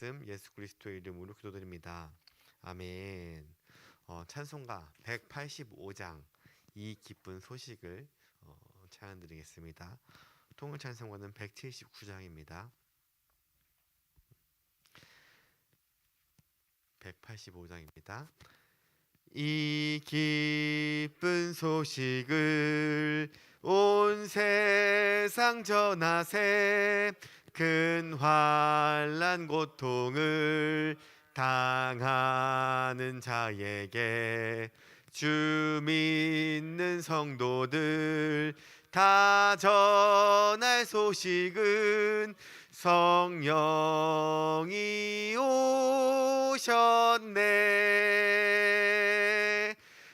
예수 그리스도의 이름으로 기도드립니다. 아멘. 찬송가 185장 이 기쁜 소식을 찬양드리겠습니다. 통일 찬송가는 179장입니다. 185장입니다. 이 기쁜 소식을 온 세상 전하세. 큰 환난 고통을 당하는 자에게 주 믿는 성도들 다 전할 소식은 성령이 오셨네.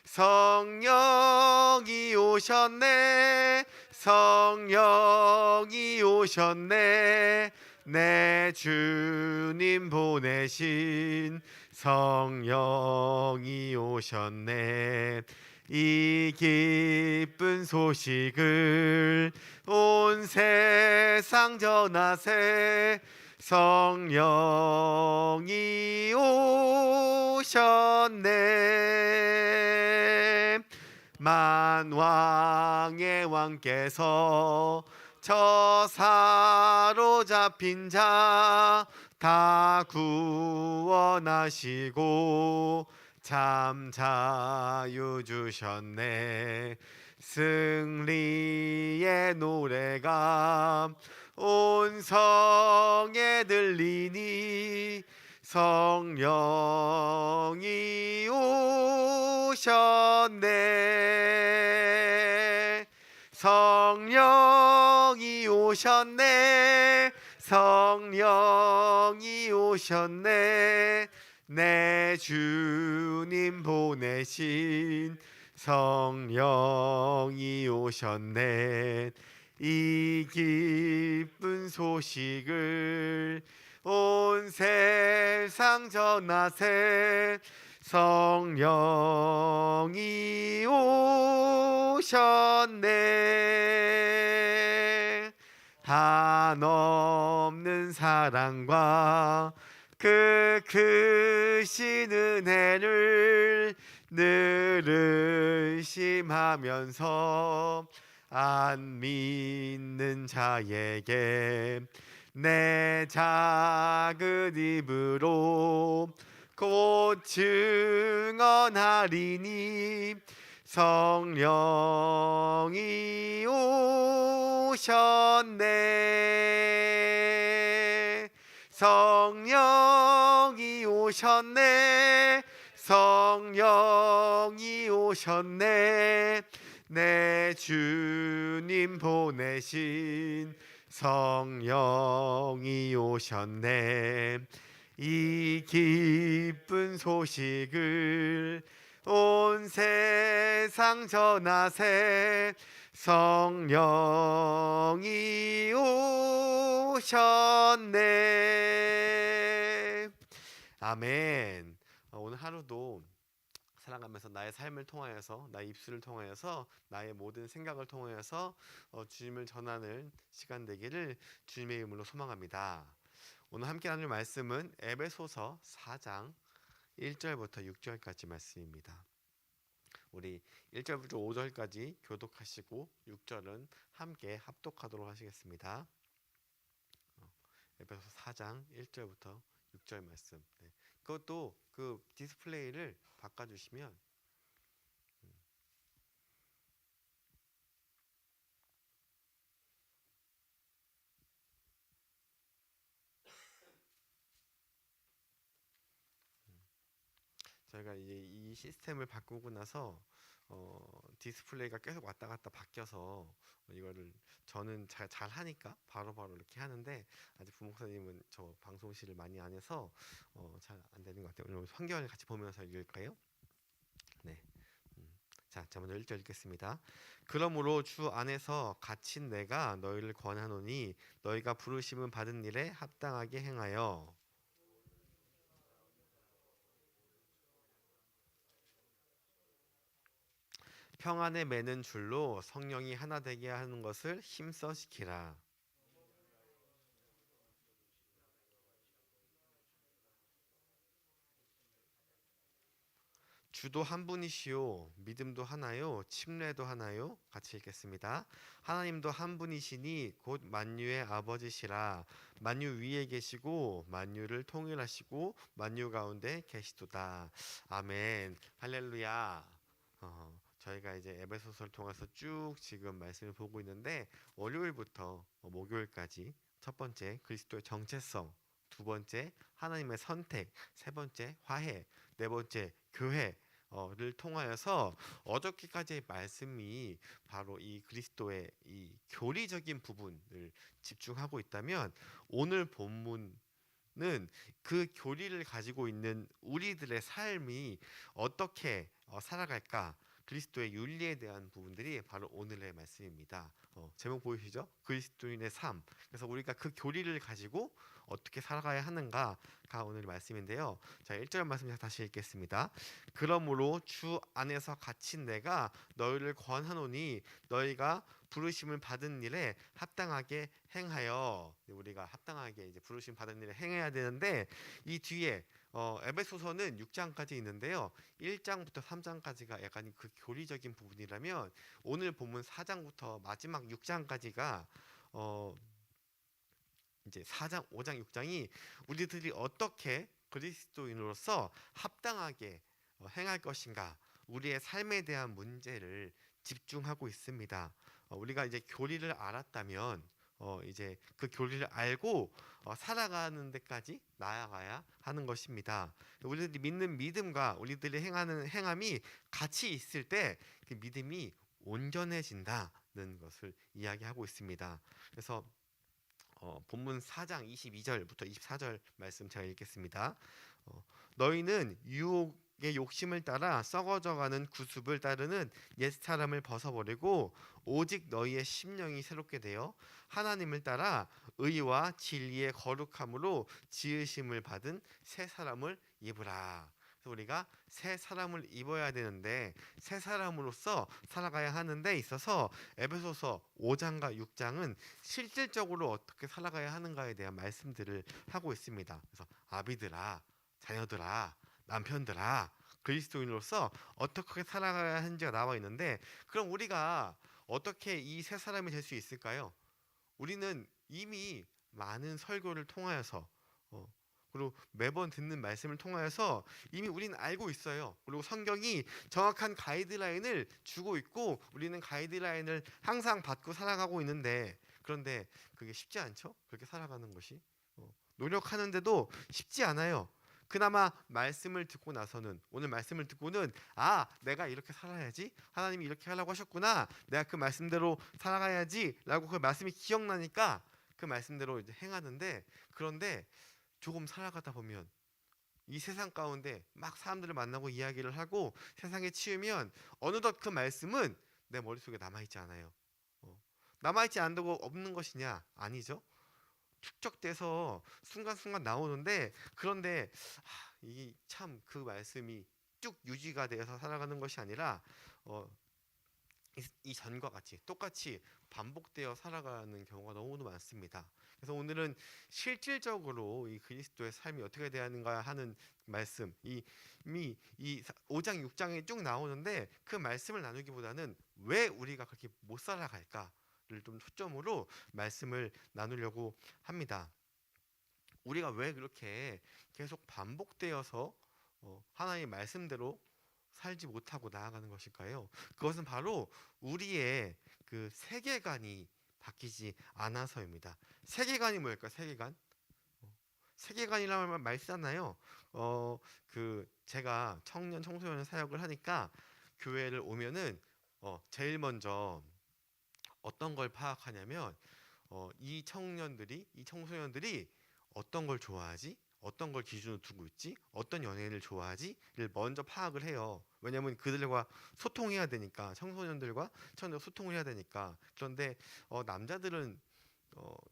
성령이 오셨네. 성령이 오셨네. 내 주님 보내신 성령이 오셨네. 이 기쁜 소식을 온 세상 전하세. 성령이 오셨네. 만왕의 왕께서 저 사로잡힌 자 다 구원하시고 참 자유 주셨네. 승리의 노래가 온 성에 들리니 성령이 오셨네. 성령이 오셨네. 성령이 오셨네. 내 주님 보내신 성령이 오셨네. 이 기쁜 소식을 온 세상 전하세. 성령이 오셨네. 한없는 사랑과 그 크신 은혜를 늘 의심하면서 안 믿는 자에게 내 작은 입으로 곧 증언하리니 성령이 오셨네. 성령이 오셨네. 성령이 오셨네. 내 주님 보내신 성령이 오셨네. 이 기쁜 소식을 온 세상 전하세. 성령이 오셨네. 아멘. 오늘 하루도 살아가면서 나의 삶을 통하여서, 나의 입술을 통하여서, 나의 모든 생각을 통하여서 주님을 전하는 시간 되기를 주님의 이름으로 소망합니다. 오늘 함께 나눌 말씀은 에베소서 4장 1절부터 6절까지 말씀입니다. 우리 1절부터 5절까지 교독하시고 6절은 함께 합독하도록 하시겠습니다. 에베소 4장 1절부터 6절 말씀. 네. 그것도 그 디스플레이를 바꿔주시면 저희가 이제 이 시스템을 바꾸고 나서 디스플레이가 계속 왔다 갔다 바뀌어서 이거를 저는 잘 하니까 바로바로 이렇게 하는데 아직 부목사님은 저 방송실을 많이 안 해서 잘 안 되는 것 같아요. 오늘 환경을 같이 보면서 읽을까요? 네. 자, 먼저 1절 읽겠습니다. 그러므로 주 안에서 갇힌 내가 너희를 권하노니 너희가 부르심은 받은 일에 합당하게 행하여 평안에 매는 줄로 성령이 하나 되게 하는 것을 힘써 지키라. 주도 한 분이시요 믿음도 하나요 침례도 하나요. 같이 읽겠습니다. 하나님도 한 분이시니 곧 만유의 아버지시라. 만유 위에 계시고 만유를 통일하시고 만유 가운데 계시도다. 아멘. 할렐루야. 저희가 이제 에베소서를 통해서 쭉 지금 말씀을 보고 있는데, 월요일부터 목요일까지 첫 번째 그리스도의 정체성, 두 번째 하나님의 선택, 세 번째 화해, 네 번째 교회를 통하여서 어저께까지의 말씀이 바로 이 그리스도의 이 교리적인 부분을 집중하고 있다면, 오늘 본문은 그 교리를 가지고 있는 우리들의 삶이 어떻게 살아갈까, 그리스도의 윤리에 대한 부분들이 바로 오늘의 말씀입니다. 제목 보이시죠? 그리스도인의 삶. 그래서 우리가 그 교리를 가지고 어떻게 살아가야 하는가가 오늘 말씀인데요. 자, 1절 말씀 다시 읽겠습니다. 그러므로 주 안에서 갇힌 내가 너희를 권하노니 너희가 부르심을 받은 일에 합당하게 행하여. 우리가 합당하게 이제 부르심 받은 일에 행해야 되는데, 이 뒤에 에베소서는 6장까지 있는데요. 1장부터 3장까지가 약간 그 교리적인 부분이라면, 오늘 본문 4장부터 마지막 6장까지가 이제 4장, 5장, 6장이 우리들이 어떻게 그리스도인으로서 합당하게 행할 것인가, 우리의 삶에 대한 문제를 집중하고 있습니다. 우리가 이제 교리를 알았다면 이제 그 교리를 알고 살아가는 데까지 나아가야 하는 것입니다. 우리들이 믿는 믿음과 우리들이 행하는 행함이 같이 있을 때 그 믿음이 온전해진다는 것을 이야기하고 있습니다. 그래서 본문 4장 22절부터 24절 말씀 제가 읽겠습니다. 너희는 유혹의 욕심을 따라 썩어져가는 구습을 따르는 옛 사람을 벗어버리고 오직 너희의 심령이 새롭게 되어 하나님을 따라 의와 진리의 거룩함으로 지으심을 받은 새 사람을 입으라. 그래서 우리가 새 사람을 입어야 되는데, 새 사람으로서 살아가야 하는 데 있어서 에베소서 5장과 6장은 실질적으로 어떻게 살아가야 하는가에 대한 말씀들을 하고 있습니다. 그래서 아비들아, 자녀들아, 남편들아, 그리스도인으로서 어떻게 살아가야 하는지가 나와 있는데, 그럼 우리가 어떻게 이 새 사람이 될 수 있을까요? 우리는 이미 많은 설교를 통하여서 그리고 매번 듣는 말씀을 통하여서 이미 우리는 알고 있어요. 그리고 성경이 정확한 가이드라인을 주고 있고, 우리는 가이드라인을 항상 받고 살아가고 있는데, 그런데 그게 쉽지 않죠? 그렇게 살아가는 것이 노력하는데도 쉽지 않아요. 그나마 말씀을 듣고 나서는, 오늘 말씀을 듣고는, 아, 내가 이렇게 살아야지, 하나님이 이렇게 하라고 하셨구나, 내가 그 말씀대로 살아가야지 라고 그 말씀이 기억나니까 그 말씀대로 이제 행하는데, 그런데 조금 살아가다 보면 이 세상 가운데 막 사람들을 만나고 이야기를 하고 세상에 치우면 어느덧 그 말씀은 내 머릿속에 남아있지 않아요. 남아있지 않다고 없는 것이냐? 아니죠. 축적돼서 순간순간 나오는데, 그런데 이게 참 그 말씀이 쭉 유지가 되어서 살아가는 것이 아니라 이전과 같이 똑같이 반복되어 살아가는 경우가 너무도 많습니다. 그래서 오늘은 실질적으로 이 그리스도의 삶이 어떻게 되는가 하는 말씀, 이미 이 5장 6장에 쭉 나오는데, 그 말씀을 나누기보다는 왜 우리가 그렇게 못 살아갈까를 좀 초점으로 말씀을 나누려고 합니다. 우리가 왜 그렇게 계속 반복되어서 하나님의 말씀대로 살지 못하고 나아가는 것일까요? 그것은 바로 우리의 그 세계관이 바뀌지 않아서입니다. 세계관이 뭘까? 세계관? 세계관이라는 말 쓰잖아요. 그 제가 청년 청소년 사역을 하니까 교회를 오면은 제일 먼저 어떤 걸 파악하냐면, 이 청년들이, 이 청소년들이 어떤 걸 좋아하지? 어떤 걸 기준으로 두고 있지? 어떤 연예인을 좋아하지?를 먼저 파악을 해요. 왜냐하면 그들과 소통해야 되니까, 청소년들과 청년 소통을 해야 되니까. 그런데 남자들은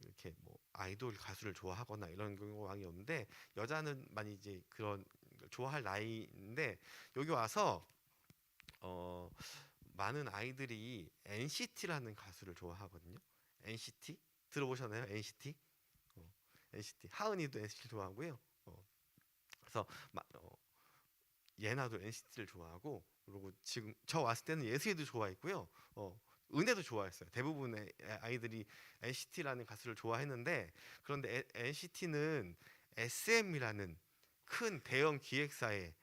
이렇게 뭐 아이돌 가수를 좋아하거나 이런 경우가 많이 없는데, 여자는 많이 이제 그런 걸 좋아할 나이인데, 여기 와서 어, 많은 아이들이 NCT라는 가수를 좋아하거든요. NCT 들어보셨나요? NCT? NCT 하은이도 NCT 좋아하고요. 그래서 예나도 NCT를 좋아하고, 그리고 지금 저 왔을 때는 예슬이도 좋아했고요. 은혜도 좋아했어요. 대부분의 아이들이 NCT라는 가수를 좋아했는데, 그런데 NCT는 SM이라는 큰 대형 기획사의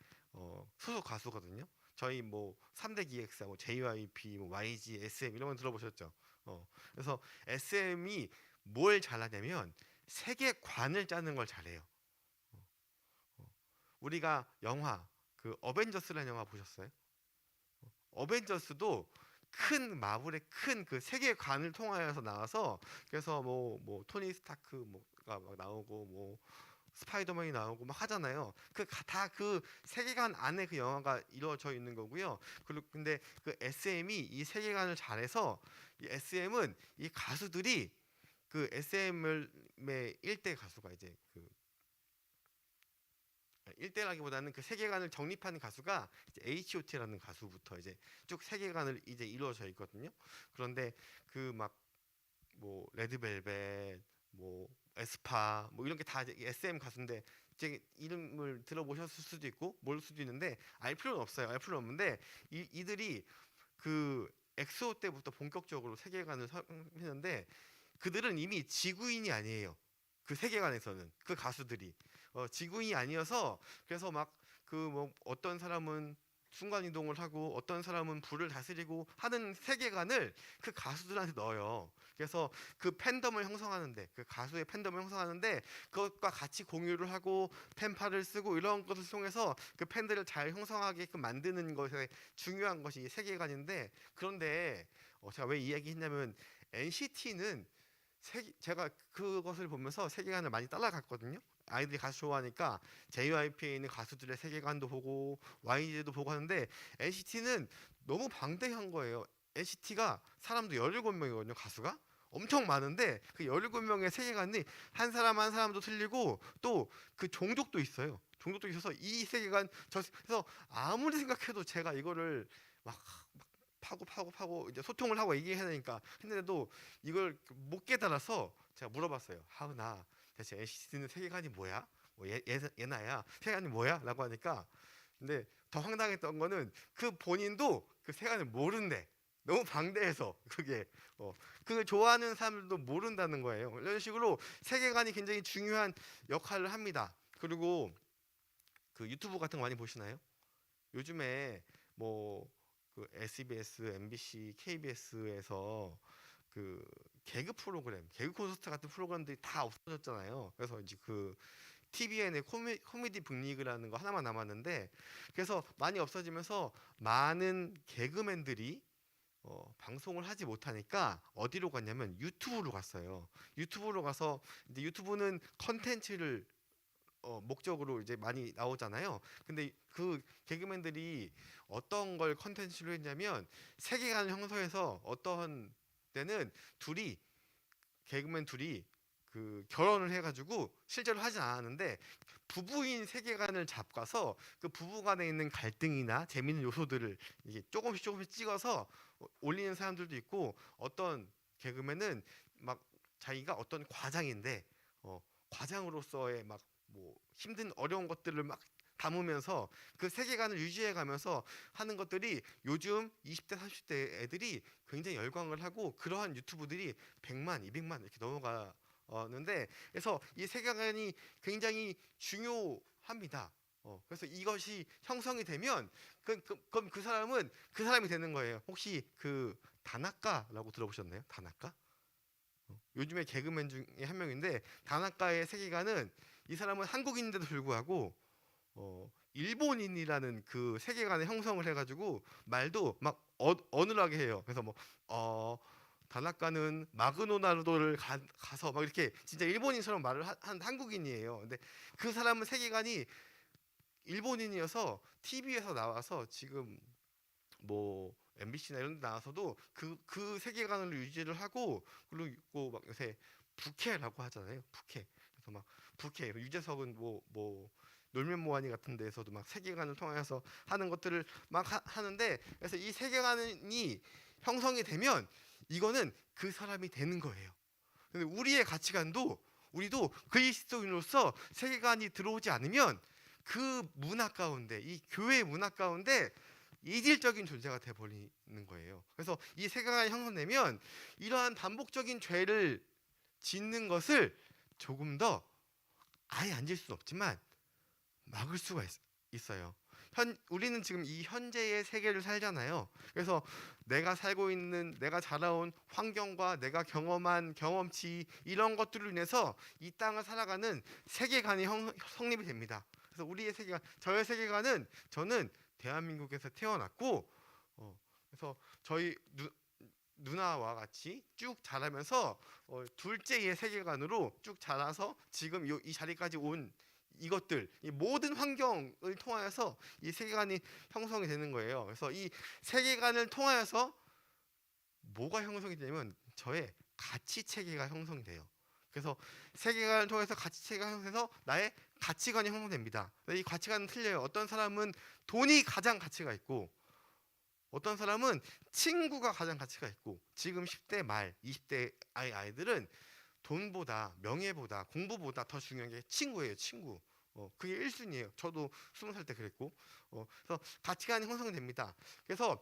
소속 가수거든요. 저희 뭐 3대 기획사, 뭐 JYP, 뭐 YG, SM 이런 건 들어보셨죠? 그래서 SM이 뭘 잘하냐면 세계관을 짜는 걸 잘해요. 우리가 영화 그 어벤져스라는 영화 보셨어요? 어벤져스도 큰 마블의 큰 그 세계관을 통하여서 나와서, 그래서 뭐 토니 스타크 뭐가 막 나오고 뭐 스파이더맨이 나오고 막 하잖아요. 그 다 그 세계관 안에 그 영화가 이루어져 있는 거고요. 그리고 근데 그 SM이 이 세계관을 잘해서, 이 SM은 이 가수들이 그 SM의 일대 가수가 이제 그 일대라기보다는 그 세계관을 정립하는 가수가 이제 H.O.T라는 가수부터 이제 쭉 세계관을 이제 이루어져 있거든요. 그런데 그 막 뭐 레드벨벳, 뭐 에스파, 뭐 이런 게 다 SM 가수인데, 이제 이름을 들어보셨을 수도 있고 모를 수도 있는데 알 필요는 없어요. 알 필요는 없는데 이들이 그 엑소 때부터 본격적으로 세계관을 했는데, 그들은 이미 지구인이 아니에요. 그 세계관에서는 그 가수들이 지구인이 아니어서, 그래서 막 그 뭐 어떤 사람은 순간 이동을 하고 어떤 사람은 불을 다스리고 하는 세계관을 그 가수들한테 넣어요. 그래서 그 팬덤을 형성하는데, 그 가수의 팬덤을 형성하는데 그것과 같이 공유를 하고 팬파를 쓰고 이런 것을 통해서 그 팬들을 잘 형성하게끔 만드는 것에 중요한 것이 세계관인데, 그런데 제가 왜 이 얘기 했냐면 NCT는 제가 그것을 보면서 세계관을 많이 따라갔거든요. 아이들이 가수 좋아하니까 JYP에 있는 가수들의 세계관도 보고 YG도 보고 하는데, NCT는 너무 방대한 거예요. NCT가 사람도 17명이거든요. 가수가 엄청 많은데 그 17명의 세계관이 한 사람 한 사람도 틀리고 또 그 종족도 있어요. 종족도 있어서 이 세계관 그래서 아무리 생각해도 제가 이거를 막 파고 이제 소통을 하고 얘기해야 되니까 했는데도 이걸 못 깨달아서 제가 물어봤어요. 하은아, 대체 NCT는 세계관이 뭐야? 뭐 예나야 세계관이 뭐야? 라고 하니까, 근데 더 황당했던 거는 그 본인도 그 세계관을 모른대. 너무 방대해서 그게 그 좋아하는 사람들도 모른다는 거예요. 이런 식으로 세계관이 굉장히 중요한 역할을 합니다. 그리고 그 유튜브 같은 거 많이 보시나요? 요즘에 뭐 그 SBS, MBC, KBS에서 그 개그 프로그램, 개그 콘서트 같은 프로그램들이 다 없어졌잖아요. 그래서 이제 그 TVN의 코미디 빅리그라는 거 하나만 남았는데, 그래서 많이 없어지면서 많은 개그맨들이 방송을 하지 못하니까 어디로 갔냐면 유튜브로 갔어요. 유튜브로 가서 이제 유튜브는 컨텐츠를 목적으로 이제 많이 나오잖아요. 근데 그 개그맨들이 어떤 걸 컨텐츠로 했냐면 세계관을 형성해서, 어떤 때는 개그맨 둘이 그 결혼을 해가지고 실제로 하진 않았는데 부부인 세계관을 잡아서 그 부부간에 있는 갈등이나 재밌는 요소들을 이게 조금씩 찍어서 올리는 사람들도 있고, 어떤 개그맨은 막 자기가 어떤 과장인데 과장으로서의 막 뭐 힘든 어려운 것들을 막 담으면서 그 세계관을 유지해 가면서 하는 것들이 요즘 20대 30대 애들이 굉장히 열광을 하고, 그러한 유튜브들이 100만 200만 이렇게 넘어가는데, 그래서 이 세계관이 굉장히 중요합니다. 그래서 이것이 형성이 되면 그럼 그 사람은 그 사람이 되는 거예요. 혹시 그 다나카라고 들어보셨나요? 다나카? 요즘에 개그맨 중에 한 명인데, 다나카의 세계관은, 이 사람은 한국인인데도 불구하고 일본인이라는 그 세계관을 형성을 해가지고 말도 막 어눌하게 해요. 그래서 다나카는 마그노나루도를 가서 막 이렇게 진짜 일본인처럼 말을 한 한국인이에요. 근데 그 사람은 세계관이 일본인이어서 TV에서 나와서 지금 뭐 MBC나 이런 데 나와서도 그 세계관을 유지를 하고, 그리고 막 요새 부캐라고 하잖아요. 부캐. 그래서 막 부캐 유재석은 뭐 놀면 뭐하니 같은 데에서도 막 세계관을 통해서 하는 것들을 막 하는데, 그래서 이 세계관이 형성이 되면 이거는 그 사람이 되는 거예요. 근데 우리의 가치관도, 우리도 그리스도인으로서 세계관이 들어오지 않으면 그 문화 가운데, 이 교회 문화 가운데 이질적인 존재가 돼 버리는 거예요. 그래서 이 세계관이 형성되면 이러한 반복적인 죄를 짓는 것을 조금 더 아예 안 질 수는 없지만 막을 수가 있어요. 우리는 지금 이 현재의 세계를 살잖아요. 그래서 내가 살고 있는, 내가 자라온 환경과 내가 경험한 경험치, 이런 것들로 인해서 이 땅을 살아가는 세계관이 성립이 됩니다. 그래서 우리의 세계관, 저의 세계관은, 저는 대한민국에서 태어났고, 그래서 저희 누나와 같이 쭉 자라면서 둘째의 세계관으로 쭉 자라서 지금 이 자리까지 온 이것들, 이 모든 환경을 통하여서 이 세계관이 형성이 되는 거예요. 그래서 이 세계관을 통하여서 뭐가 형성이 되냐면 저의 가치 체계가 형성이 돼요. 그래서 세계관을 통해서 가치 체계가 형성돼서 나의 가치관이 형성됩니다. 이 가치관은 틀려요. 어떤 사람은 돈이 가장 가치가 있고, 어떤 사람은 친구가 가장 가치가 있고, 지금 10대 말 20대 아이들은 돈보다, 명예보다, 공부보다 더 중요한 게 친구예요. 친구. 그게 1순위예요. 저도 20살 때 그랬고. 그래서 가치관이 형성됩니다. 그래서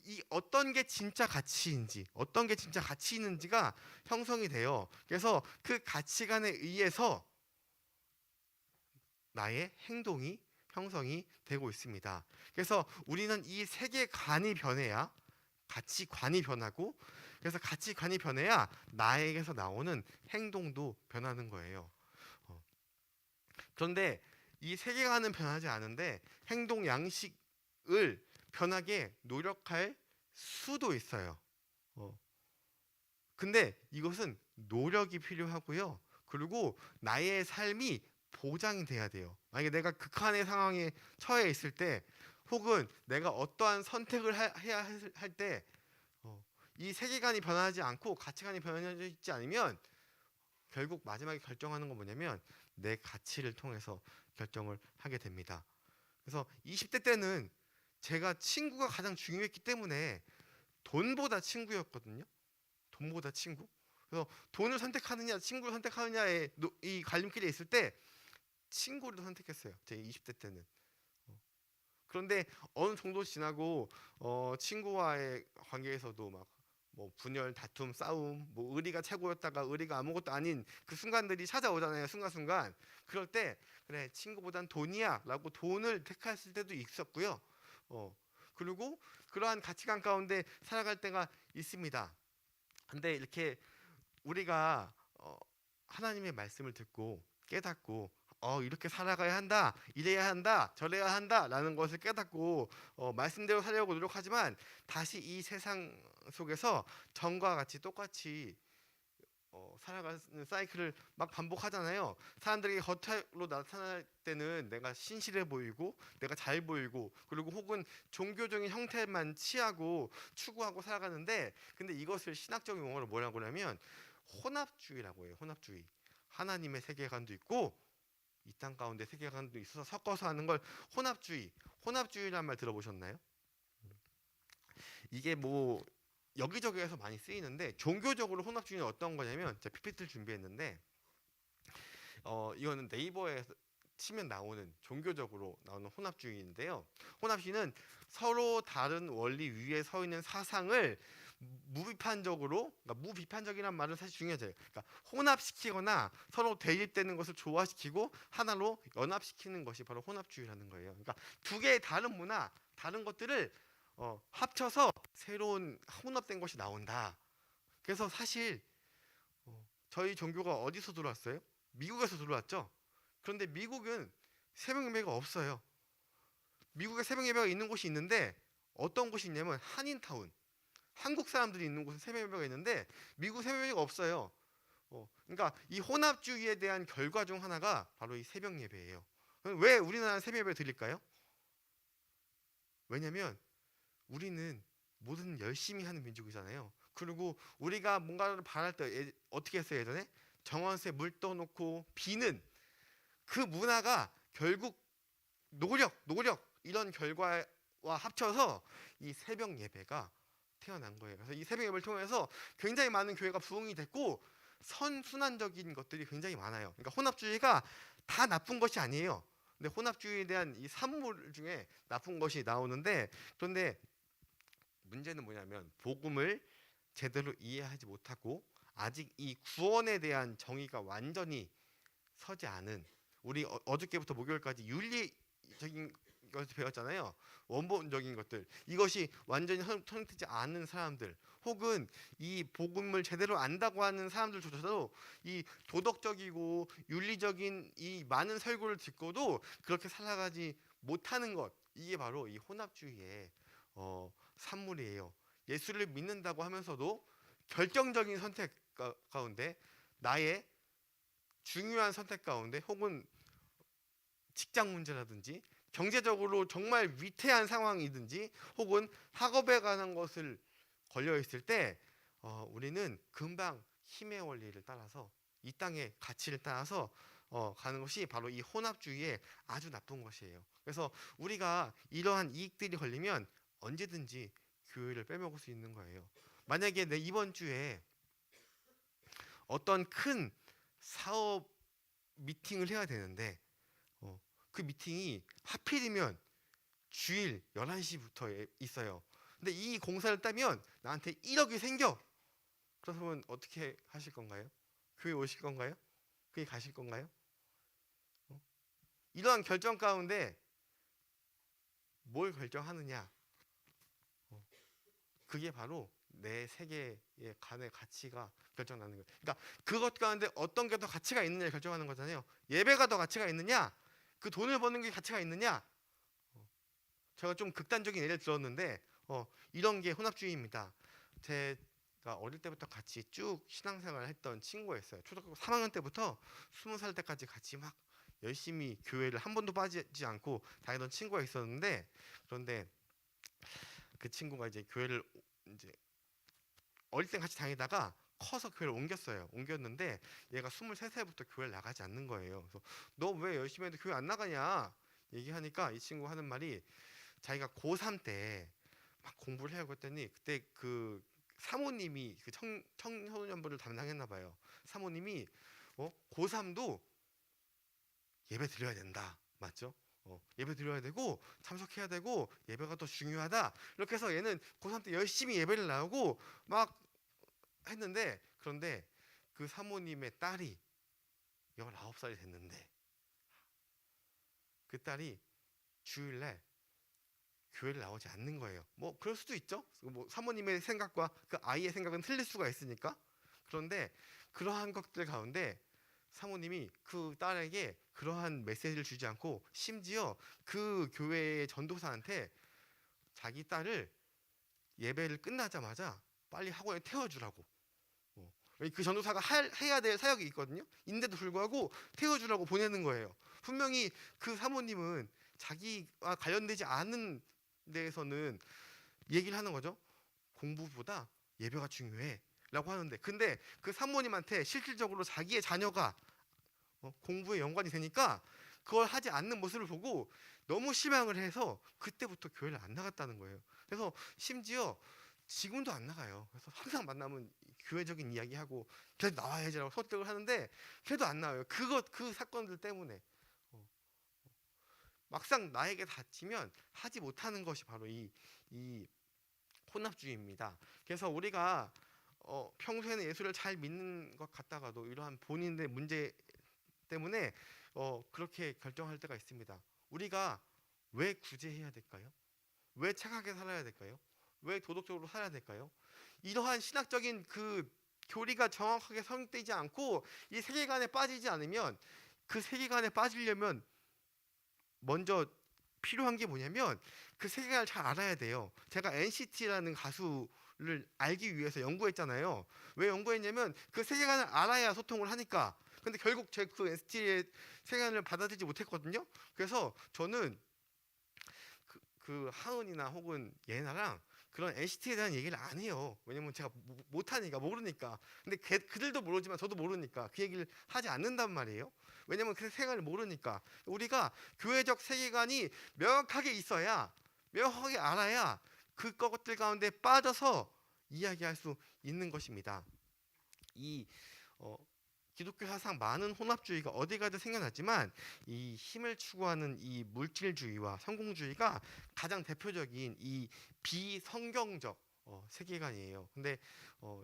이 어떤 게 진짜 가치인지, 어떤 게 진짜 가치 있는지가 형성이 돼요. 그래서 그 가치관에 의해서 나의 행동이 형성이 되고 있습니다. 그래서 우리는 이 세계관이 변해야 가치관이 변하고, 그래서 가치관이 변해야 나에게서 나오는 행동도 변하는 거예요. 그런데 이 세계관은 변하지 않은데 행동 양식을 변하게 노력할 수도 있어요. 근데 이것은 노력이 필요하고요. 그리고 나의 삶이 보장이 돼야 돼요. 만약에 내가 극한의 상황에 처해 있을 때, 혹은 내가 어떠한 선택을 해야 할 때, 이 세계관이 변하지 않고 가치관이 변하지 않으면 결국 마지막에 결정하는 건 뭐냐면 내 가치를 통해서 결정을 하게 됩니다. 그래서 20대 때는 제가 친구가 가장 중요했기 때문에 돈보다 친구였거든요. 돈보다 친구. 그래서 돈을 선택하느냐 친구를 선택하느냐의 이 갈림길에 있을 때 친구를 선택했어요. 제 20대 때는. 그런데 어느 정도 지나고 친구와의 관계에서도 막 뭐 분열, 다툼, 싸움, 뭐 의리가 최고였다가 의리가 아무것도 아닌 그 순간들이 찾아오잖아요. 순간순간. 그럴 때 그래, 친구보단 돈이야라고 돈을 택했을 때도 있었고요. 그리고 그러한 가치관 가운데 살아갈 때가 있습니다. 근데 이렇게 우리가 하나님의 말씀을 듣고 깨닫고 이렇게 살아가야 한다, 이래야 한다, 저래야 한다라는 것을 깨닫고 말씀대로 살려고 노력하지만 다시 이 세상 속에서 전과 같이 똑같이 살아가는 사이클을 막 반복하잖아요. 사람들이 겉으로 나타날 때는 내가 신실해 보이고 내가 잘 보이고, 그리고 혹은 종교적인 형태만 취하고 추구하고 살아가는데, 근데 이것을 신학적인 용어로 뭐라고 하냐면 혼합주의라고 해요. 혼합주의. 하나님의 세계관도 있고 이 땅 가운데 세계관도 있어서 섞어서 하는 걸 혼합주의. 혼합주의라는 말 들어보셨나요? 이게 뭐 여기저기에서 많이 쓰이는데, 종교적으로 혼합주의는 어떤 거냐면, 제가 PPT를 준비했는데 이거는 네이버에 치면 나오는 종교적으로 나오는 혼합주의인데요. 혼합주의는 서로 다른 원리 위에 서 있는 사상을 무비판적으로, 그러니까 무비판적이란 말은 사실 중요하죠. 그러니까 혼합시키거나 서로 대립되는 것을 조화시키고 하나로 연합시키는 것이 바로 혼합주의라는 거예요. 그러니까 두 개의 다른 문화, 다른 것들을 합쳐서 새로운 혼합된 것이 나온다. 그래서 사실 저희 종교가 어디서 들어왔어요? 미국에서 들어왔죠. 그런데 미국은 새벽 예배가 없어요. 미국에 새벽 예배가 있는 곳이 있는데 어떤 곳이 있냐면 한인타운. 한국 사람들이 있는 곳은 새벽 예배가 있는데 미국 새벽 예배가 없어요. 그러니까 이 혼합주의에 대한 결과 중 하나가 바로 이 새벽 예배예요. 왜 우리나라는 새벽 예배를 드릴까요? 왜냐하면 우리는 뭐든 열심히 하는 민족이잖아요. 그리고 우리가 뭔가를 바랄 때 어떻게 했어요? 예전에 정원수에 물 떠놓고 비는 그 문화가 결국 노력 이런 결과와 합쳐서 이 새벽 예배가 태어난 거예요. 그래서 이 새벽 예배를 통해서 굉장히 많은 교회가 부흥이 됐고 선순환적인 것들이 굉장히 많아요. 그러니까 혼합주의가 다 나쁜 것이 아니에요. 근데 혼합주의에 대한 이 산물 중에 나쁜 것이 나오는데, 그런데 문제는 뭐냐면 복음을 제대로 이해하지 못하고 아직 이 구원에 대한 정의가 완전히 서지 않은, 우리 어저께부터 목요일까지 윤리적인 것을 배웠잖아요. 원본적인 것들, 이것이 완전히 성립되지 않은 사람들, 혹은 이 복음을 제대로 안다고 하는 사람들조차도 이 도덕적이고 윤리적인 이 많은 설교를 듣고도 그렇게 살아가지 못하는 것, 이게 바로 이 혼합주의의 산물이에요. 예수를 믿는다고 하면서도 결정적인 선택 가운데, 나의 중요한 선택 가운데, 혹은 직장 문제라든지 경제적으로 정말 위태한 상황이든지 혹은 학업에 관한 것을 걸려 있을 때 우리는 금방 힘의 원리를 따라서, 이 땅의 가치를 따라서 가는 것이 바로 이 혼합주의의 아주 나쁜 것이에요. 그래서 우리가 이러한 이익들이 걸리면 언제든지 교회를 빼먹을 수 있는 거예요. 만약에 내 이번 주에 어떤 큰 사업 미팅을 해야 되는데 그 미팅이 하필이면 주일 11시부터 있어요. 근데 이 공사를 따면 나한테 1억이 생겨. 그러면 어떻게 하실 건가요? 교회 오실 건가요? 교회 가실 건가요? 이러한 결정 가운데 뭘 결정하느냐? 그게 바로 내 세계의 간의 가치가 결정나는 거예요. 그러니까 그것 가운데 어떤 게 더 가치가 있느냐를 결정하는 거잖아요. 예배가 더 가치가 있느냐? 그 돈을 버는 게 가치가 있느냐? 제가 좀 극단적인 예를 들었는데 이런 게 혼합주의입니다. 제가 어릴 때부터 같이 쭉 신앙생활을 했던 친구가 있어요. 초등학교 3학년 때부터 20살 때까지 같이 막 열심히 교회를 한 번도 빠지지 않고 다니던 친구가 있었는데, 그런데 그 친구가 이제 교회를 이제 어릴 때 같이 다니다가 커서 교회를 옮겼어요. 옮겼는데 얘가 23살부터 교회를 나가지 않는 거예요. 그래서 너 왜 열심히 해도 교회 안 나가냐 얘기하니까 이 친구 하는 말이, 자기가 고3 때 막 공부를 해야 했더니 그때 그 사모님이 그 청소년부를 담당했나 봐요. 사모님이 고3도 예배 드려야 된다. 맞죠? 예배 드려야 되고 참석해야 되고 예배가 더 중요하다. 이렇게 해서 얘는 고3 때 열심히 예배를 나오고 막 했는데, 그런데 그 사모님의 딸이 19살이 됐는데 그 딸이 주일날 교회를 나오지 않는 거예요. 뭐 그럴 수도 있죠. 뭐 사모님의 생각과 그 아이의 생각은 틀릴 수가 있으니까. 그런데 그러한 것들 가운데 사모님이 그 딸에게 그러한 메시지를 주지 않고 심지어 그 교회의 전도사한테 자기 딸을 예배를 끝나자마자 빨리 학원에 태워주라고, 그 전도사가 해야 될 사역이 있거든요. 인데도 불구하고 태워주라고 보내는 거예요. 분명히 그 사모님은 자기와 관련되지 않은 데에서는 얘기를 하는 거죠. 공부보다 예배가 중요해 라고 하는데, 근데 그 사모님한테 실질적으로 자기의 자녀가 공부에 연관이 되니까 그걸 하지 않는 모습을 보고 너무 실망을 해서 그때부터 교회를 안 나갔다는 거예요. 그래서 심지어 지금도 안 나가요. 그래서 항상 만나면 교회적인 이야기하고 그래도 나와야지라고 설득을 하는데 그래도 안 나와요. 그 사건들 때문에 막상 나에게 닥치면 하지 못하는 것이 바로 이 혼합주의입니다. 그래서 우리가 평소에는 예수를 잘 믿는 것 같다가도 이러한 본인의 문제 때문에 그렇게 결정할 때가 있습니다. 우리가 왜 구제해야 될까요? 왜 착하게 살아야 될까요? 왜 도덕적으로 살아야 될까요? 이러한 신학적인 그 교리가 정확하게 성립되지 않고 이 세계관에 빠지지 않으면, 그 세계관에 빠지려면 먼저 필요한 게 뭐냐면 그 세계관을 잘 알아야 돼요. 제가 NCT라는 가수를 알기 위해서 연구했잖아요. 왜 연구했냐면 그 세계관을 알아야 소통을 하니까. 근데 결국 제 그 NCT의 세계관을 받아들이지 못했거든요. 그래서 저는 그 하은이나 혹은 예나랑 그런 NCT에 대한 얘기를 안 해요. 왜냐면 제가 못하니까, 모르니까. 근데 그들도 모르지만 저도 모르니까 그 얘기를 하지 않는단 말이에요. 왜냐면 그 세계관을 모르니까. 우리가 교회적 세계관이 명확하게 있어야, 명확하게 알아야 그것들 가운데 빠져서 이야기할 수 있는 것입니다. 이 기독교 사상 많은 혼합주의가 어디 가든 생겨났지만 이 힘을 추구하는 이 물질주의와 성공주의가 가장 대표적인 이 비성경적 세계관이에요. 근데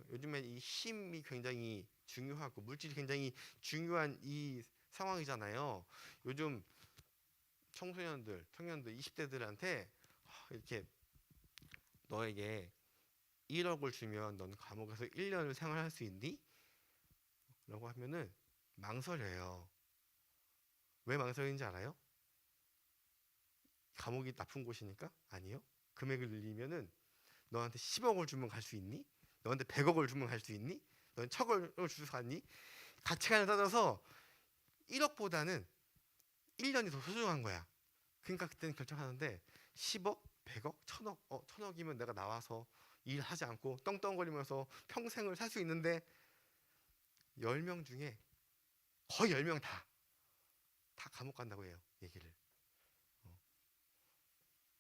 요즘에 이 힘이 굉장히 중요하고 물질이 굉장히 중요한 이 상황이잖아요. 요즘 청소년들, 청년들, 20대들한테 이렇게 너에게 1억을 주면 넌 감옥에서 1년을 생활할 수 있니? 라고 하면은 망설여요. 왜 망설이는지 알아요? 감옥이 나쁜 곳이니까? 아니요. 금액을 늘리면은 너한테 10억을 주면 갈 수 있니? 너한테 100억을 주면 갈 수 있니? 넌 1000억을 주서 갔니? 가치관을 따져서 1억보다는 1년이 더 소중한 거야. 그러니까 그때는 결정하는데 10억, 100억, 1000억, 1000억이면 내가 나와서 일하지 않고 떵떵거리면서 평생을 살 수 있는데 10명 중에 거의 10명 다 감옥 간다고 해요. 얘기를.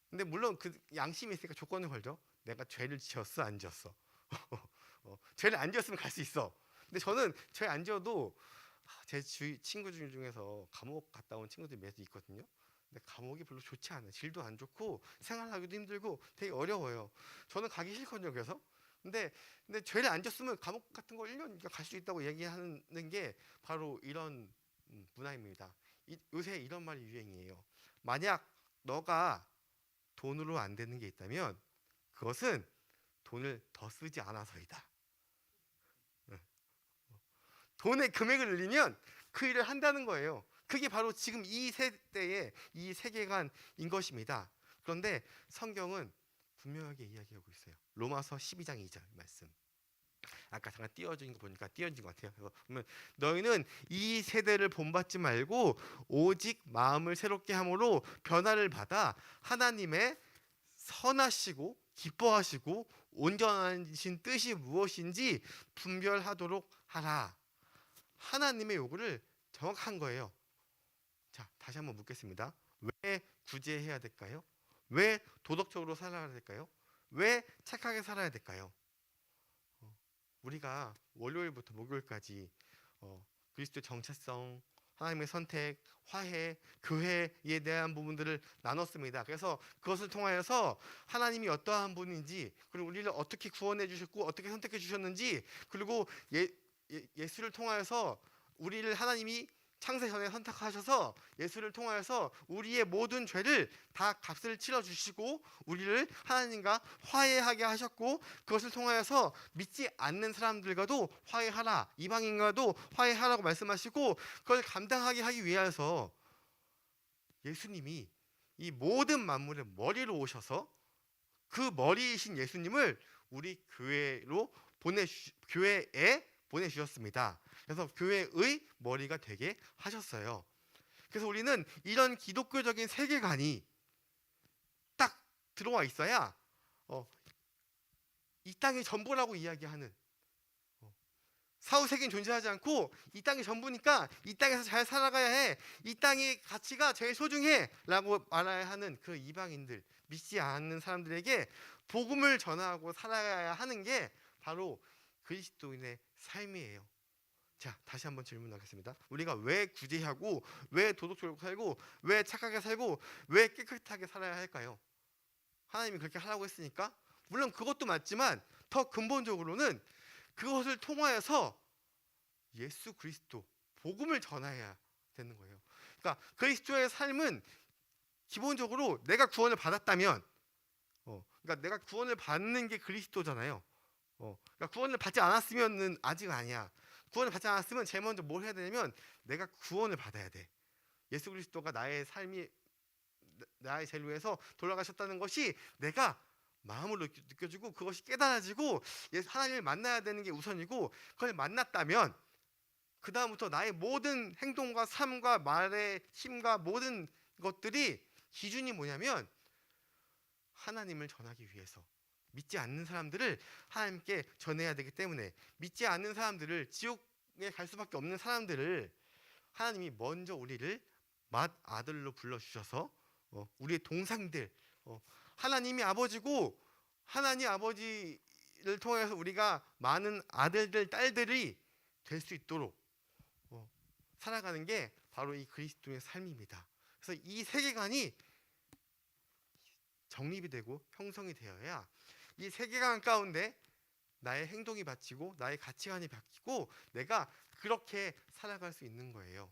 근데 물론 그 양심이 있으니까 조건을 걸죠. 내가 죄를 지었어, 안 지었어. 죄를 안 지었으면 갈 수 있어. 근데 저는 죄 안 지어도 제 친구 중에서 감옥 갔다 온 친구들이 몇 있거든요. 근데 감옥이 별로 좋지 않아요. 질도 안 좋고 생활하기도 힘들고 되게 어려워요. 저는 가기 싫거든요. 그래서 근데 죄를 안 졌으면 감옥 같은 거 1년 갈 수 있다고 얘기하는 게 바로 이런 문화입니다. 요새 이런 말이 유행이에요. 만약 너가 돈으로 안 되는 게 있다면 그것은 돈을 더 쓰지 않아서이다. 돈의 금액을 늘리면 그 일을 한다는 거예요. 그게 바로 지금 이 세대의 이 세계관인 것입니다. 그런데 성경은 분명하게 이야기하고 있어요. 로마서 12장 2절 말씀. 아까 잠깐 띄워진 거 보니까 띄워진 것 같아요. 그러면 너희는 이 세대를 본받지 말고 오직 마음을 새롭게 함으로 변화를 받아 하나님의 선하시고 기뻐하시고 온전하신 뜻이 무엇인지 분별하도록 하라. 하나님의 요구를 정확한 거예요. 자, 다시 한번 묻겠습니다. 왜 구제해야 될까요? 왜 도덕적으로 살아야 될까요? 왜 착하게 살아야 될까요? 우리가 월요일부터 목요일까지 그리스도의 정체성, 하나님의 선택, 화해, 교회에 대한 부분들을 나눴습니다. 그래서 그것을 통하여서 하나님이 어떠한 분인지, 그리고 우리를 어떻게 구원해 주셨고 어떻게 선택해 주셨는지, 그리고 예수를 통하여서 우리를 하나님이 창세 전에 선택하셔서 예수를 통하여서 우리의 모든 죄를 다 값을 치러 주시고 우리를 하나님과 화해하게 하셨고, 그것을 통하여서 믿지 않는 사람들과도 화해하라, 이방인과도 화해하라고 말씀하시고, 그걸 감당하게 하기 위해서 예수님이 이 모든 만물의 머리로 오셔서 그 머리이신 예수님을 우리 교회에 보내주셨습니다. 그래서 교회의 머리가 되게 하셨어요. 그래서 우리는 이런 기독교적인 세계관이 딱 들어와 있어야 이 땅이 전부라고 이야기하는, 사후세계는 존재하지 않고 이 땅이 전부니까 이 땅에서 잘 살아가야 해, 이 땅의 가치가 제일 소중해 라고 말해야 하는 그 이방인들, 믿지 않는 사람들에게 복음을 전하고 살아야 하는 게 바로 그리스도인의 삶이에요. 자, 다시 한번 질문하겠습니다. 우리가 왜 구제하고 왜 도덕적으로 살고 왜 착하게 살고 왜 깨끗하게 살아야 할까요? 하나님이 그렇게 하라고 했으니까. 물론 그것도 맞지만 더 근본적으로는 그것을 통하여서 예수 그리스도 복음을 전해야 되는 거예요. 그러니까 그리스도의 삶은 기본적으로 내가 구원을 받았다면, 그러니까 내가 구원을 받는 게 그리스도잖아요. 그러니까 구원을 받지 않았으면은 아직 아니야. 구원을 받지 않았으면 제일 먼저 뭘 해야 되냐면 내가 구원을 받아야 돼. 예수 그리스도가 나의 삶이 나의 죄를 위해서 돌아가셨다는 것이 내가 마음으로 느껴지고 그것이 깨달아지고 하나님을 만나야 되는 게 우선이고, 그걸 만났다면 그 다음부터 나의 모든 행동과 삶과 말의 힘과 모든 것들이 기준이 뭐냐면 하나님을 전하기 위해서, 믿지 않는 사람들을 하나님께 전해야 되기 때문에, 믿지 않는 사람들을, 지옥에 갈 수밖에 없는 사람들을 하나님이 먼저 우리를 맏아들로 불러주셔서 우리의 동상들, 하나님이 아버지고 하나님 아버지를 통해서 우리가 많은 아들들, 딸들이 될 수 있도록 살아가는 게 바로 이 그리스도의 삶입니다. 그래서 이 세계관이 정립이 되고 형성이 되어야 이 세계관 가운데 나의 행동이 바뀌고 나의 가치관이 바뀌고 내가 그렇게 살아갈 수 있는 거예요.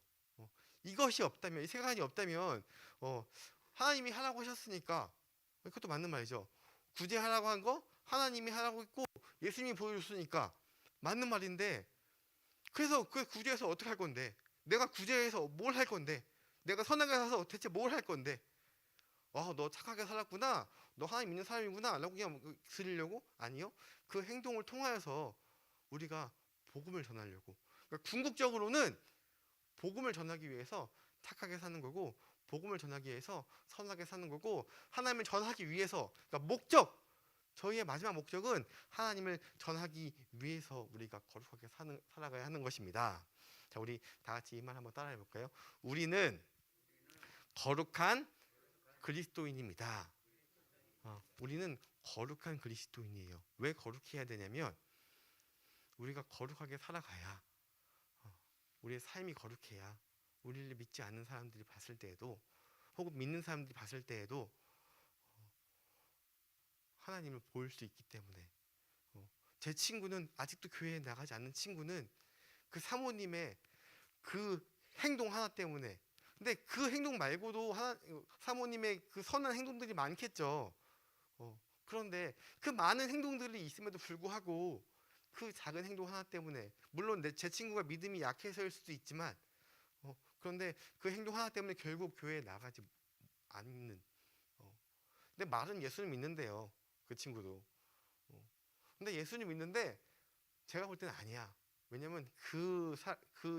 이것이 없다면, 이 세계관이 없다면 하나님이 하라고 하셨으니까, 그것도 맞는 말이죠. 구제 하라고 한 거 하나님이 하라고 했고 예수님이 보여줬으니까 맞는 말인데, 그래서 그 구제해서 어떻게 할 건데, 내가 구제해서 뭘 할 건데, 내가 선하게 살아서 대체 뭘 할 건데, 너 착하게 살았구나, 너 하나님 믿는 사람이구나 라고 그냥 들으려고? 아니요. 그 행동을 통하여서 우리가 복음을 전하려고. 그러니까 궁극적으로는 복음을 전하기 위해서 착하게 사는 거고, 복음을 전하기 위해서 선하게 사는 거고, 하나님을 전하기 위해서, 그러니까 목적, 저희의 마지막 목적은 하나님을 전하기 위해서 우리가 거룩하게 살아가야 하는 것입니다. 자, 우리 다 같이 이 말 한번 따라해 볼까요? 우리는 거룩한 그리스도인입니다. 우리는 거룩한 그리스도인이에요. 왜 거룩해야 되냐면 우리가 거룩하게 살아가야, 우리의 삶이 거룩해야 우리를 믿지 않는 사람들이 봤을 때에도, 혹은 믿는 사람들이 봤을 때에도 하나님을 볼 수 있기 때문에. 제 친구는, 아직도 교회에 나가지 않는 친구는 그 사모님의 그 행동 하나 때문에, 근데 그 행동 말고도 사모님의 그 선한 행동들이 많겠죠. 그런데 그 많은 행동들이 있음에도 불구하고 그 작은 행동 하나 때문에, 물론 제 친구가 믿음이 약해서일 수도 있지만, 그런데 그 행동 하나 때문에 결국 교회에 나가지 않는. 근데 말은 예수를 믿는데요, 그 친구도. 근데 예수님 믿는데 제가 볼 때는 아니야. 왜냐면 그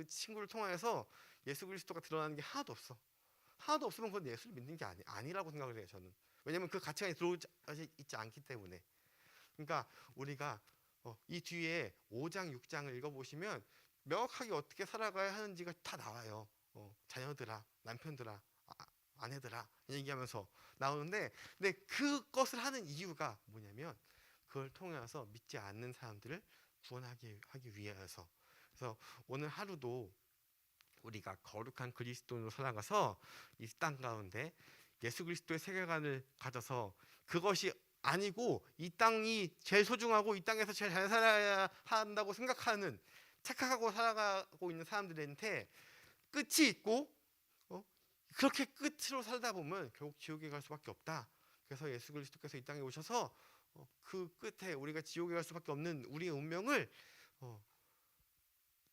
친구를 통하여서 예수 그리스도가 드러나는 게 하나도 없어. 하나도 없으면 그건 예수를 믿는 게 아니라고 생각을 해요, 저는. 왜냐면 그 가치관이 들어오지 있지 않기 때문에. 그러니까 우리가 이 뒤에 5장, 6장을 읽어보시면 명확하게 어떻게 살아가야 하는지가 다 나와요. 자녀들아, 남편들아, 아내들아 얘기하면서 나오는데, 근데 그것을 하는 이유가 뭐냐면 그걸 통해서 믿지 않는 사람들을 구원하기 위해서. 그래서 오늘 하루도 우리가 거룩한 그리스도인으로 살아가서 이 땅 가운데 예수 그리스도의 세계관을 가져서, 그것이 아니고 이 땅이 제일 소중하고 이 땅에서 제일 잘 살아야 한다고 생각하는, 착각하고 살아가고 있는 사람들한테 끝이 있고, 그렇게 끝으로 살다 보면 결국 지옥에 갈 수밖에 없다. 그래서 예수 그리스도께서 이 땅에 오셔서 그 끝에 우리가 지옥에 갈 수밖에 없는 우리의 운명을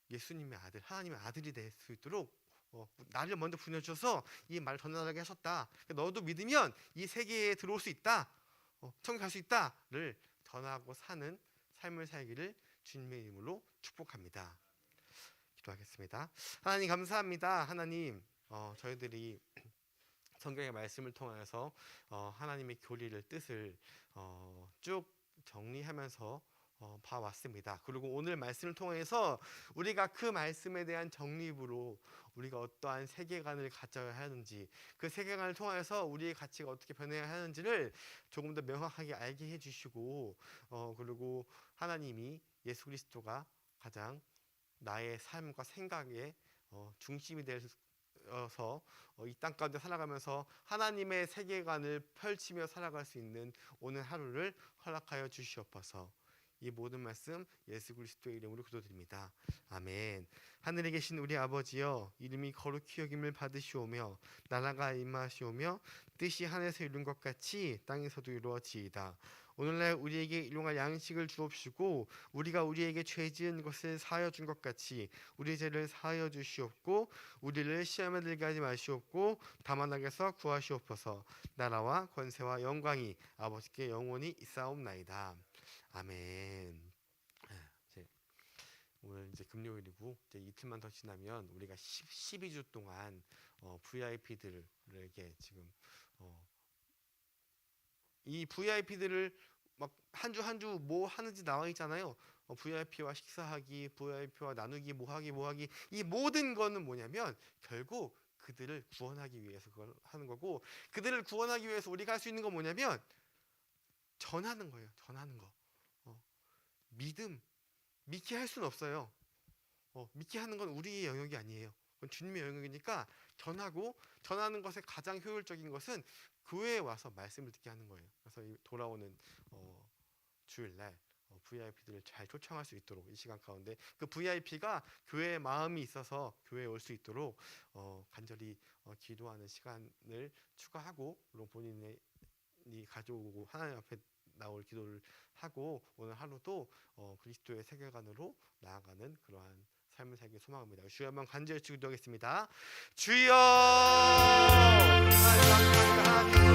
예수님의 아들, 하나님의 아들이 될 수 있도록 나를 먼저 보내주셔서 이 말을 전하게 하셨다. 너도 믿으면 이 세계에 들어올 수 있다, 천국 갈 수 있다를 전하고 사는 삶을 살기를 주님의 이름으로 축복합니다. 기도하겠습니다. 하나님 감사합니다. 하나님, 저희들이 성경의 말씀을 통해서 하나님의 교리를, 뜻을 쭉 정리하면서 봐왔습니다. 그리고 오늘 말씀을 통해서 우리가 그 말씀에 대한 정립으로 우리가 어떠한 세계관을 가져야 하는지, 그 세계관을 통해서 우리의 가치가 어떻게 변해야 하는지를 조금 더 명확하게 알게 해주시고, 그리고 하나님이, 예수 그리스도가 가장 나의 삶과 생각의 중심이 되어서 이 땅 가운데 살아가면서 하나님의 세계관을 펼치며 살아갈 수 있는 오늘 하루를 허락하여 주시옵소서. 이 모든 말씀 예수 그리스도의 이름으로 기도드립니다. 아멘. 하늘에 계신 우리 아버지여, 이름이 거룩히 여김을 받으시오며 나라가 임하시오며 뜻이 하늘에서 이룬 것 같이 땅에서도 이루어지이다. 오늘날 우리에게 일용할 양식을 주옵시고 우리가 우리에게 죄 지은 것을 사하여 준 것 같이 우리 죄를 사하여 주시옵고 우리를 시험에 들게 하지 마시옵고 다만 악에서 구하시옵소서. 나라와 권세와 영광이 아버지께 영원히 있사옵나이다. 아멘. 이제 오늘 이제 금요일이고 이제 이틀만 더 지나면 우리가 12주 동안 VIP들에게 지금 이 VIP들을 막 한 주 한 주 뭐 하는지 나와 있잖아요. VIP와 식사하기, VIP와 나누기, 뭐하기, 이 모든 거는 뭐냐면 결국 그들을 구원하기 위해서 그걸 하는 거고, 그들을 구원하기 위해서 우리가 할 수 있는 건 뭐냐면 전하는 거예요. 전하는 거. 믿게 할 수는 없어요. 믿게 하는 건 우리의 영역이 아니에요. 그건 주님의 영역이니까 전하는 것에 가장 효율적인 것은 교회에 와서 말씀을 듣게 하는 거예요. 그래서 이 돌아오는 주일날 VIP들을 잘 초청할 수 있도록 이 시간 가운데 그 VIP가 교회의 마음이 있어서 교회에 올 수 있도록 간절히 기도하는 시간을 추가하고, 물론 본인이 가져오고 하나님 앞에 나올 기도를 하고 오늘 하루도 그리스도의 세계관으로 나아가는 그러한 삶을 살기 소망합니다. 주여 한번 간절히 기도하겠습니다. 주여, 하나님 감사합니다.